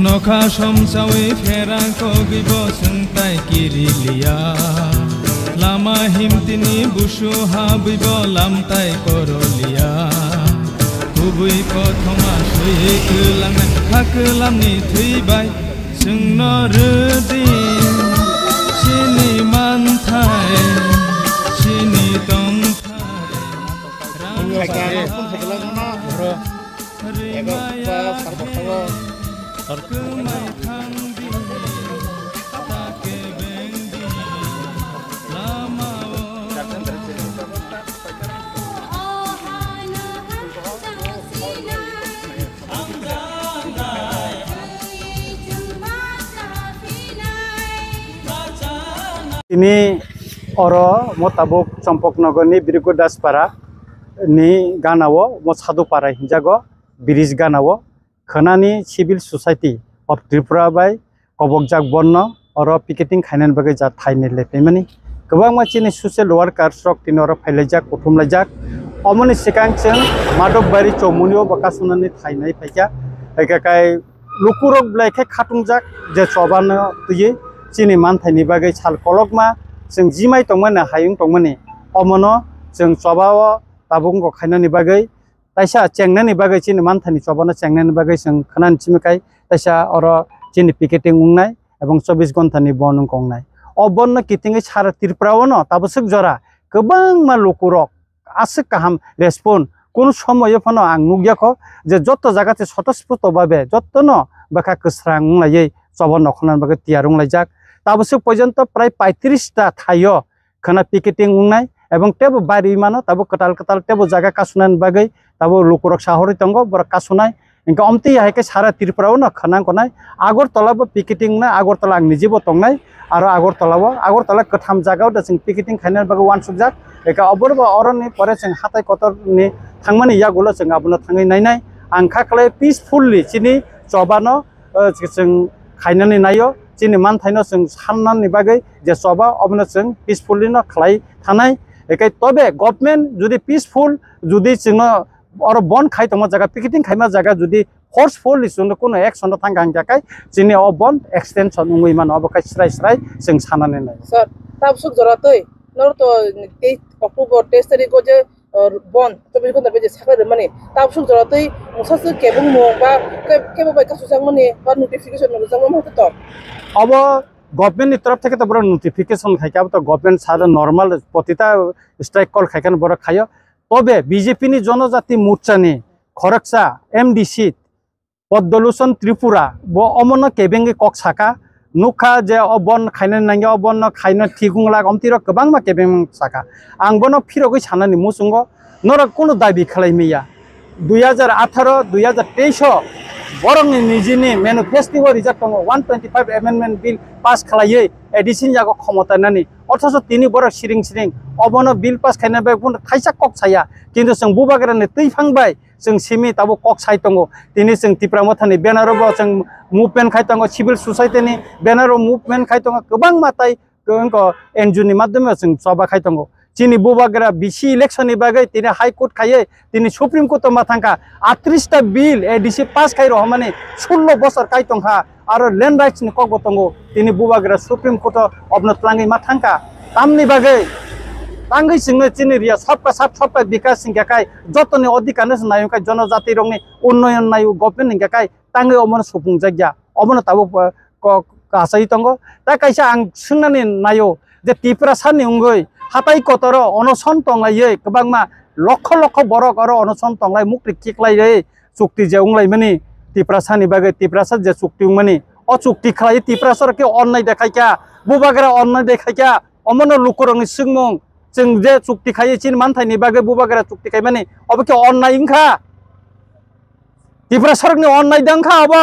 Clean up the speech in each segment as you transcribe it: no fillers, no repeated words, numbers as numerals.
Nokha somsawi ferang kogi boseng tai kirilia lama himtini busu habi bolam tai korolia kubui kothoma sui kelang hakelam ni thui bai sungno redi sini mantai sini tong ini oro motabuk Champoknagar ni Biriku Daspara ni ganawo mo Sadupara hinjago Birish ganawo Khanani Civil Society of Tripura by Kobokjak Bonno oro picketing khainan bagai ja thaine lepemani gobang ma chini social worker srok tinoro phailajak uthumlajak omoni sikang cheng Madokbari Chomunio bakasunani thainai phaija egakai lukurok blaikhe khatungjak je chobano tuye chini manthani bagai chal kolokma जों जिमाय तंगमोन हायुं तंगमोनि अमनो जों चबाव ताबुंगो खायनानि बागै ताइसा चेंगनानि बागै चिनि मानथानि चबानो चेंगनानि बागै जों खोनानि चिमकाय ताइसा अर चिनि picketing उंनाय एबं 24 घन्टानि बन कंनाय अबन किटिंगै सारा त्रिपुरावनो ताबसक जरा गोबां मा लुकुरक आसक काहाम रेस्पन कोन समय फनो आं नुगियाखो जे जत्त जागाते सतस्फुट भाबे जत्तनो बाखा कसरांलायै चबन नखनान बागै तियारुंलायजाक ताबसक पर्यन्त प्राय 35टा थायो खाना पिकेटिं उंनाय एबं टेबो बारि मानो ताबो कटाल कटाल टेबो जागा कासुनान बागै ताबो लुकुरक साहरि तंगो बर कासुनाय इनका अमति हायके सारा त्रिपुरावनो खाना कोनाय आगरतलाबो पिकेटिं ना आगरतला आं निजेबो तंनाय आरो आगरतला कथाम जागाव दा जों पिकेटिं खायनान बागै वानसुकजाक एका अबरबो अरननि परे जों हाथाय कतरनि थांमानि यागुलो जों आबनो थाङै नायनाय आं खाखलाय पिसफुललि चिनि चबानो जों खायनानै नायो चिनि मानथायनो जों साननानि बागै जे सबा अबनो जों पिसफुललिनो खलाय थानाय एकै तबे गभर्नमेन्ट जुदि पिसफुल जुदि जोंनो और बन खायतमा जागा पिकेटिं खायमा जागा जुदि फोर्सफुल जोंनो कोनो एक्शन थांगां जाकाय जोंनि अ बन एक्सटेंशन उंगै मान अबकाय स्राय जों साननानै नाय सर ताबसुक जरातै नरतो 23 अक्टोबर 23 तारिखो जे बन 24 घन्टा बेजे साखर माने ताबसुक जरातै मुसासो केबुं मोंबा केबो बाय कासुजां माने बा नोटिफिकेशन नजां माने तो अब गभर्नमेंट तरफ থেকে তো বড় নোটিফিকেশন খাইকা তো গভর্নমেন্ট সারা নরমাল প্রতিটা স্ট্রাইক কল খাইকান বড় খায় তবে বিজেপি নি জনজাতি মোর্চানি খরকসা এমডিসি পদ্মলোচন ত্রিপুরা ব অমন কেবেঙ্গে কক সাকা নুখা যে অবন খাইনাन नांगौ अबन खायनो थिगुंला अमतिर गोबां मा केबें साका आं बनो फिरगै साननानि मुसुंगो नर कोनो दाबि खालायमिया 2018 2023 बरंनि निजिनि मेनिफेस्टो रिजार्व दङ 125 एमेन्डमेन्ट बिल पास खालायै एडिशन जागो क्षमतानानि अथच तिनि बर सिरिं अबनो बिल पास खायना बे थाइसा कक साया किन्तु जों बुबागरानि तैफांबाय जों सिमि ताबो कक साइ दङ तिनि जों तिप्रामथानि बेनारबो जों मुभमेन्ट खाय दङ सिभिल सोसाइटिनि बेनार मुभमेन्ट खाय दङ गोबां माताय एनजिअनि माध्यमे जों सभा खायतंगो चीनी बुबाग्रा बिसि इलेक्शननि बागै तिनी हाई कोर्ट खाये तिनी सुप्रीम कोर्ट मा थांखा 38 बिल एडिसि पास खाइ रह माने 16 बছর खायतंखा आरो लैंड राइट्स नि कगो तंगो तिनी बुबाग्रा सुप्रीम कोर्ट अबनो तलांगै मा थांखा तामनि बागै तांगै सिंनो चीनी रिया सबका साथ सबका विकास सिंगाखाय जतनि अधिकार नायखाय जनजाति रंनि उन्नयन नायु गभर्नमेन्ट निगाखाय तांगै अमन सुफुं जायगा अमन ताबो कासाय तंगो ता कायसा आं सोंनानै नायो जे त्रिपुरा सानि उंगै हाथाय कतर अनसन तंलायै गोबांमा लक्ष लक्ष बरक आरो अनसन तंलाय मुक्ति किकलायै चुक्ति जे उंलाय माने त्रिपुरा सानि बागै त्रिपुरा सा जे चुक्ति माने अ चुक्ति खाय त्रिपुरा सरके अन्नाय देखायका बुबाग्रा अन्नाय देखायका अमन लुकरंनि सिंमं जों जे चुक्ति खाय चीन मानथायनि बागै बुबाग्रा चुक्ति खाय माने अबके अन्नाय इंखा त्रिपुरा सरकनि अन्नाय दंखा अब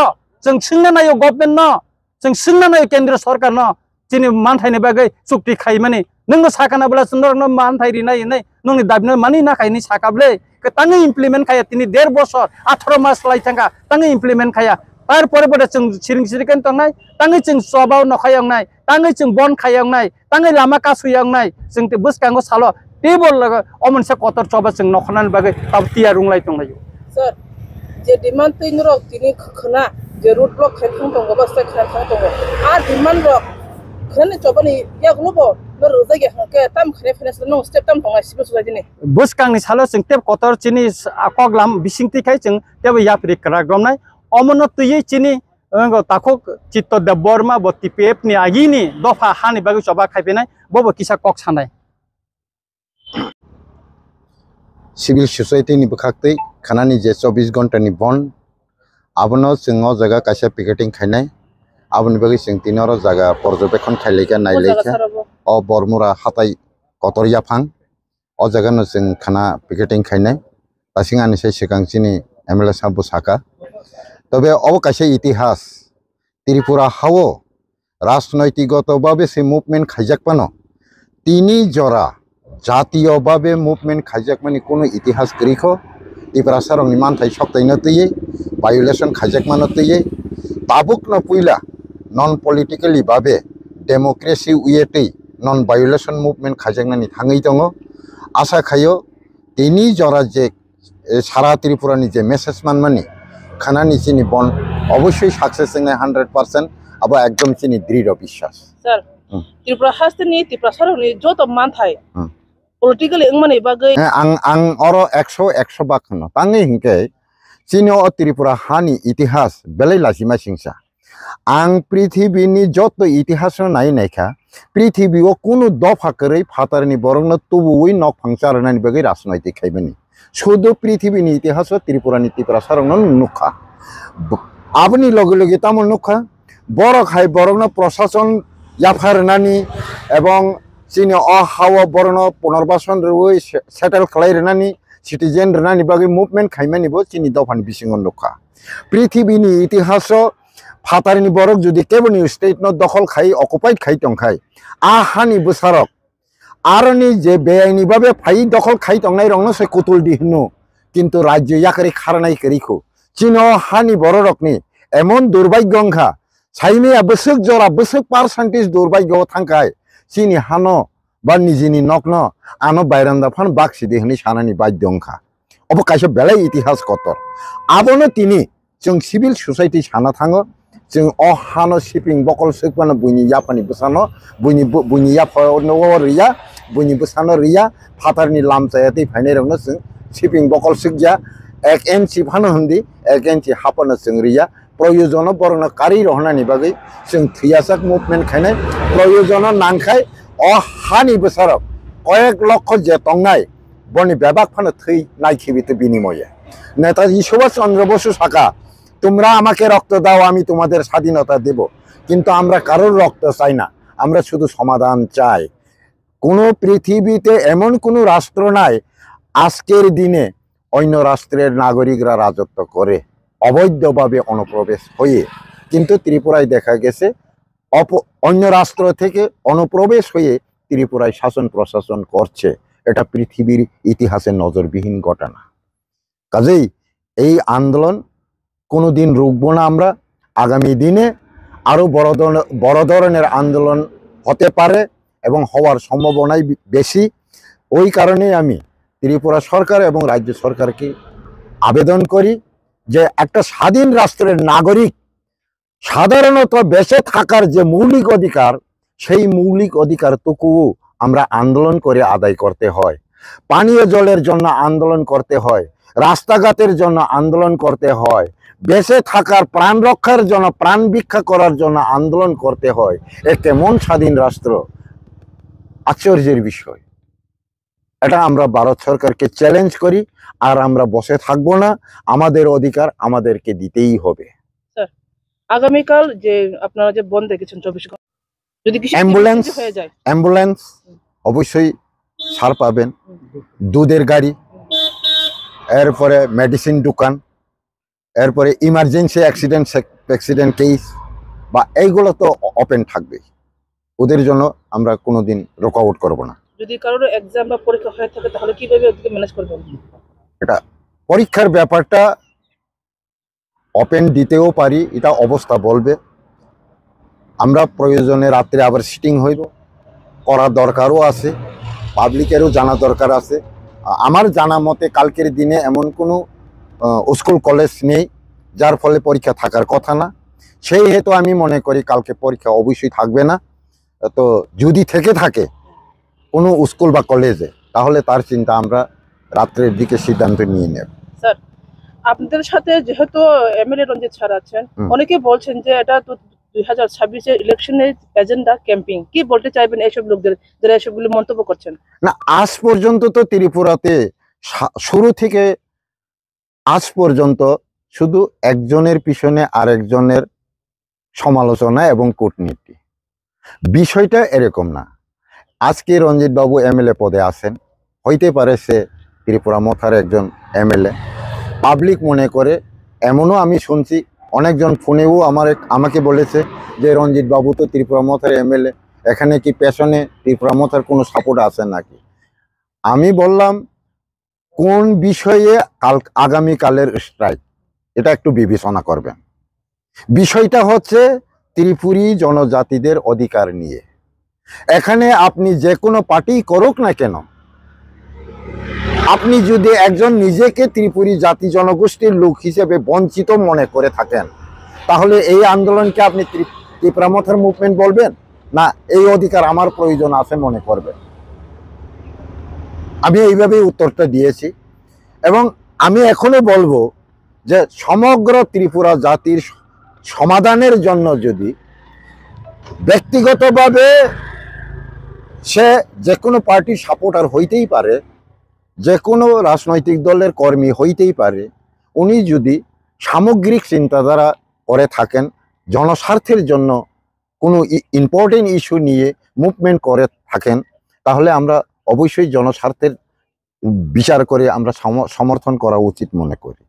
जों सोंना नायो गभर्नमेन्ट न जों सोंना नायो केन्द्र सरकार न चीनी मानथायनि बागै चुक्ति खाय माने नोंनो साखानाब्ला नोंनो मानथायरि नाय नै नोंनि दाबिनो मानि नाखायनि साखाब्ले तांगै इमप्लिमेन्ट खाया तिनि 1.5 বছর 18 मास लायथांगा तांगै इमप्लिमेन्ट खाया तार परे जों सिरिं सिरिकन तंनाय तांगै जों सबाव नखायंनाय तांगै जों बन खायंनाय तांगै लामा कासुयंनाय जों ते बसकांगो सालो टेबल लगा अमनसे कतर चबा जों नखनान बागै ताब तिया रुंलाय तंनाय सर जे डिमान्ड तिन रक तिनि खना जे रूट ब्लक खायथां दंगो बा साइ खायथां दंगो आ डिमान्ड रक खने चबानि यागलबो न रोजागे हके ताम खने फाइनान्स न स्टेप ताम दंगा सिबिल सोसाइटिनि बसकांनि सालो जों टेब कतर चीनी आकगलाम बिसिंति खाय जों टेब याफ्रि कराग्रमनाय अमन तुयै चीनी ताखो चित्त देव बर्मा ब टीपीएफ नि आगिनि दफा हानि बागै चबा खायफेनाय बबो किसा कक सानाय सिविल सोसाइटी नि बखाक्तै खानानि जे 24 घन्टानि बन्द आबनो जों जायगा कायसा पिकेटिं खायनाय आबनि बागै जों तिनर जायगा पर्यवेक्षण खायलेका नायलेका अ बरमुरा हाथाय कतरिया फां अ जायगानो जों खाना पिकेटिं खायनाय दासिङानि से सिगांसिनि एमएलए साबु साका तबे अब कायसा इतिहास त्रिपुरा हावो राजनैतिकगतभावे से मुभमेन्ट खायजाकपानो तिनि जरा जातीयभावे मुभमेन्ट खायजाकमानि कोनो इतिहास गैखो त्रिपुरा सारंनि मानथाय सप्तायनो तैयै भायोलेसन खायजाकमानो तैयै ताबुकनो पुइला नन पलिटिकली भावे डेमोक्रेसी उयेतै नन भायोलेसन मुभमेन्ट खायजाकनानि थाङै दङ आशा खायो तिनि जरा जे सारा त्रिपुरानि जे मेसेज मानमानि खानानि चीनी बन अवश्य सक्सेस होने 100% अब एकदम चीनी दृढ़ विश्वास सर त्रिपुरा हास्टनि त्रिपुरा सरनि जत मानथाय पलिटिकली इंमानै बागै आं अरो 100 बाखनो तांगै हिंके चीनी ओ त्रिपुरा हानि इतिहास बेलै लासिमा सिंसा आं पृथ्वीनि जत इतिहास नाय नायखा पृथ्वीओ कुनु दफा करै फातारनि बरंनो तुबुयै नक फांचारनानि बागै राजनैतिक खायबनि शुद्ध पृथ्वीनि इतिहास त्रिपुरानि त्रिपुरा सारंनो नुखा आबनि लगे लगे तामल नुखा बर खाय बरंनो प्रशासन याफारनानि एवं चीनी अ हावा बरनो पुनर्बासन रुय सेटल खालायरनानि सिटिजेन रनानि बागै मुभमेन्ट खायमानिबो चीनी दफानि बिसिङाव नुखा पृथ्वीनि इतिहास फातारनि बरक जुदि केबनि स्टेट न दखल खाय अकुपाइड खाय तंखाय आ हानि बोसारक आरनि जे बेआइनि भावे फाइ दखल खाय तंनाय रंनो से कुतुल दिहनु किन्तु राज्य याकरि खारनाय करिखो चीनो हानि बररकनि एमन दुर्भाग्यंखा साइमेया बसुक जरा बसुक पार्सेंटेज दुर्भाग्य थांखाय चीनी हानो बा निजिनि नकनो आनो बायरान्दा फान बाक्सि देहनि सानानि बाध्यंखा अब कायसे बेले इतिहास कतर आबनो तिनि जों सिविल सोसाइटी साना थाङो जों अ हानो शिपिं बकल सोकबानो बुइनि यापानि बसानो बुइनि याफानो रिया बुइनि बसानो रिया फातारनि लामचायातै फाइनाय रंनो जों शिपिं बकल सोकजा 1 इंची फानो हन्दी 1 इंची हापानो जों रिया प्रयोजन बरनो कारि रहनानि बागै जों थैयासाक मुभमेन्ट खायनाय प्रयोजन नांखाय अ हानि बसारक कयेक लक्ष जे तंनाय बनि बेबाक फानो थै नायखिबिते बिनिमये नेताजी सुभाष चंद्र बसु साका তোমরা আমাকে রক্ত দাও আমি তোমাদের স্বাধীনতা দেব কিন্তু আমরা কারোর রক্ত চাই না আমরা শুধু সমাধান চাই কোনো পৃথিবীতে এমন কোনো রাষ্ট্র নাই আজকের দিনে অন্য রাষ্ট্রের নাগরিকরা রাজত্ব করে অবৈধভাবে অনুপ্রবেশ হয়ে কিন্তু ত্রিপুরায় দেখা গেছে অন্য রাষ্ট্র থেকে অনুপ্রবেশ হয়ে ত্রিপুরায় শাসন প্রশাসন করছে এটা পৃথিবীর ইতিহাসে নজরবিহীন ঘটনা কাজেই এই আন্দোলন কোনো দিন রুখবো না আমরা আগামী দিনে আরো বড় ধরনের আন্দোলন হতে পারে এবং হওয়ার সম্ভাবনাই বেশি। ওই কারণেই আমি ত্রিপুরা সরকার এবং রাজ্য সরকারকে আবেদন করি যে একটা স্বাধীন রাষ্ট্রের নাগরিক সাধারণত বেঁচে থাকার যে মৌলিক অধিকার, সেই মৌলিক অধিকারটুকু আমরা আন্দোলন করে আদায় করতে হয়। পানীয় জলের জন্য আন্দোলন করতে হয়, রাস্তাঘাটের জন্য আন্দোলন করতে হয়, বেঁচে থাকার প্রাণ রক্ষার জন্য, প্রাণ ভিক্ষা করার জন্য আন্দোলন করতে হয়। এ কেমন স্বাধীন রাষ্ট্র? আশ্চর্যের বিষয়। এটা আমরা ভারত সরকারকে চ্যালেঞ্জ করি, আর আমরা বসে থাকবো না। আমাদের অধিকার আমাদেরকে দিতেই হবে। স্যার, আগামীকাল যে আপনারা যে বন্ধ রেখেছেন 24 ঘন্টা, যদি কিছু অ্যাম্বুলেন্স হয়ে যায়, অ্যাম্বুলেন্স অবশ্যই ছাড় পাবেন, দুধের গাড়ি, এরপরে মেডিসিন দোকান, এরপরে ইমার্জেন্সি অ্যাক্সিডেন্ট কেস বা এইগুলো তো ওপেন থাকবে। ওদের জন্য আমরা কোনোদিন রোকআউট করব না। যদি কারোর এক্সাম বা পরীক্ষা হয়ে থাকে তাহলে কিভাবে ওদেরকে ম্যানেজ করবেন? এটা পরীক্ষার ব্যাপারটা ওপেন দিতেও পারি, এটা অবস্থা বলবে। আমরা প্রয়োজনে রাত্রে আবার সিটিং হইব, করার দরকারও আছে, পাবলিকেরও জানা দরকার আছে। আমার জানা মতে কালকের দিনে এমন কোনো স্কুল কলেজ নেই যার ফলে পরীক্ষা থাকার কথা না। সেই হেতু আমি মনে করি কালকে পরীক্ষা অবশ্যই থাকবে না। তো যদি থেকে থাকে কোনো স্কুল বা কলেজে, তাহলে তার চিন্তা আমরা রাত্রের দিকে সিদ্ধান্ত নিয়ে নেব। স্যার, আপনাদের সাথে যেহেতু এমএলএ রঞ্জিত স্যার আছেন, অনেকে বলছেন যে এটা তো 2026 ইলেকশনের এজেন্ডা ক্যাম্পিং। কি বলতে চাইবেন এইসব লোকদের যারা এসবগুলো মন্তব্য করছেন? না, আজ পর্যন্ত তো ত্রিপুরাতে শুরু থেকে আজ পর্যন্ত শুধু একজনের পিছনে আরেকজনের সমালোচনা এবং কূটনীতি। বিষয়টা এরকম না। আজকে রঞ্জিত বাবু এমএলএ পদে আছেন, হইতে পারে সে ত্রিপুরা মথার একজন এমএলএ। পাবলিক মনে করে, এমনও আমি শুনছি অনেকজন ফোনেও আমাকে বলেছে যে রঞ্জিত বাবু তো ত্রিপুরা মথার এমএলএ, এখানে কি পেছনে ত্রিপুরা মথার কোনো সাপোর্ট আছে নাকি? আমি বললাম কোন বিষয়ে আগামীকালের স্ট্রাইক, এটা একটু বিবেচনা করবেন। বিষয়টা হচ্ছে ত্রিপুরী জনজাতিদের অধিকার নিয়ে। এখানে আপনি যে কোনো পার্টি করুক না কেন, আপনি যদি একজন নিজেকে ত্রিপুরী জাতি জনগোষ্ঠীর লোক হিসেবে বঞ্চিত মনে করে থাকেন, তাহলে এই আন্দোলনকে আপনি ত্রিপুরা মথার মুভমেন্ট বলবেন না এই অধিকার আমার প্রয়োজন আছে মনে করবেন? আমি এইভাবেই উত্তরটা দিয়েছি। এবং আমি এখনো বলবো যে সমগ্র ত্রিপুরা জাতির সমাধানের জন্য যদি ব্যক্তিগতভাবে সে যে কোনো পার্টির সাপোর্টার হইতেই পারে, যে কোনো রাজনৈতিক দলের কর্মী হইতেই পারে, উনি যদি সামগ্রিক চিন্তাধারা করে থাকেন, জনস্বার্থের জন্য কোনো ইম্পর্টেন্ট ইস্যু নিয়ে মুভমেন্ট করে থাকেন, তাহলে আমরা অবশ্যই জনস্বার্থের বিচার করে আমরা সমর্থন করা উচিত মনে করি।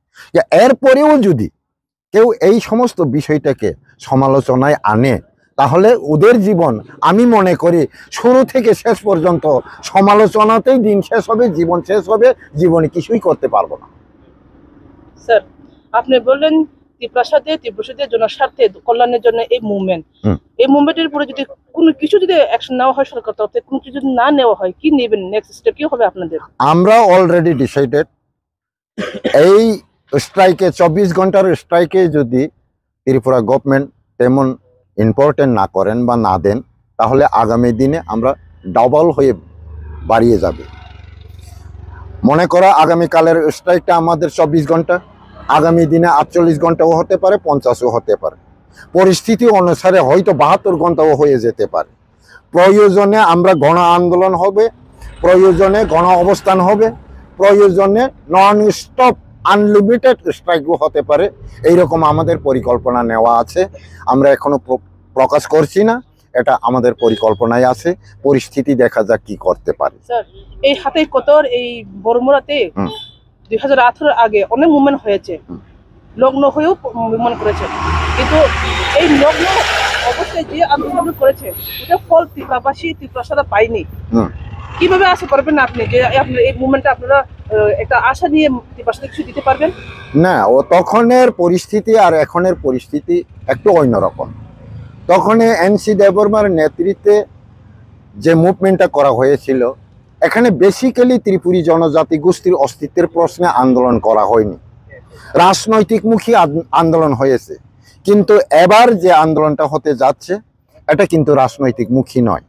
এরপরেও যদি কেউ এই সমস্ত বিষয়টাকে সমালোচনায় আনে, তাহলে ওদের জীবন আমি মনে করি শুরু থেকে শেষ পর্যন্ত সমালোচনাতেই দিন শেষ হবে, জীবন শেষ হবে, জীবনে কিছুই করতে পারবো না। স্যার, আপনি বললেন ত্রিপ্রাসাদের জনস্বার্থে কল্যাণের জন্য এই মুভমেন্ট, এই মুভমেন্টের উপরে যদি কোনো কিছু যদি অ্যাকশন নেওয়া হয় সরকার তরফে, কোনো কিছু যদি না নেওয়া হয়, কি নেবেন? নেক্সট স্টেপ কি হবে আপনাদের? আমরা অলরেডি ডিসাইডেড। এই স্ট্রাইকে 24 ঘন্টার স্ট্রাইকে যদি ত্রিপুরা গভর্নমেন্ট তেমন ইম্পর্টেন্ট না করেন বা না দেন, তাহলে আগামী দিনে আমরা ডাবল হয়ে বাড়িয়ে যাবে। মনে করা আগামীকালের স্ট্রাইকটা আমাদের 24 ঘন্টা, আগামী দিনে 48 ঘন্টাও হতে পারে, 50ও হতে পারে, পরিস্থিতি অনুসারে হয়তো 72 ঘন্টাও হয়ে যেতে পারে। প্রয়োজনে আমরা গণ আন্দোলন হবে, প্রয়োজনে গণ অবস্থান হবে, প্রয়োজনে নন স্টপ আনলিমিটেড স্ট্রাইকও হতে পারে। এইরকম আমাদের পরিকল্পনা নেওয়া আছে। আমরা এখনো প্রকাশ করছি না, এটা আমাদের পরিকল্পনায় আছে। পরিস্থিতি দেখা যাক কি করতে পারে। স্যার, এই হাতে কতর এই বড়মুড়াতে 2018 আগে অনেক মুভমেন্ট হয়েছে, লগ্ন হয়েও মুভমেন্ট করেছে, কিন্তু এই লগ্ন অবস্থায় যে আন্দোলন করেছে ওটা ফল ত্রিপুরাবাসী ত্রিপ্রাসাদা পায়নি। কিভাবে আশা করবেন আপনি যে আপনার এই মুভমেন্টটা আপনারা একটা আশা নিয়ে ত্রিপ্রাসাদে কিছু দিতে পারবেন? না, ও তখনের পরিস্থিতি আর এখনের পরিস্থিতি একটু অন্যরকম। তখন এনসি দেববর্মার নেতৃত্বে যে মুভমেন্টটা করা হয়েছিল, এখানে বেসিক্যালি ত্রিপুরী জনজাতি গোষ্ঠীর অস্তিত্বের প্রশ্নে আন্দোলন করা হয়নি, রাজনৈতিকমুখী আন্দোলন হয়েছে। কিন্তু এবার যে আন্দোলনটা হতে যাচ্ছে এটা কিন্তু রাজনৈতিকমুখী নয়,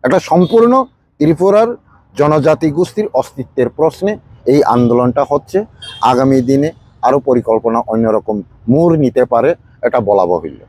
এটা সম্পূর্ণ ত্রিপুরার জনজাতি গোষ্ঠীর অস্তিত্বের প্রশ্নে এই আন্দোলনটা হচ্ছে। আগামী দিনে আরও পরিকল্পনা অন্যরকম মোড় নিতে পারে, এটা বলা বাহুল্য।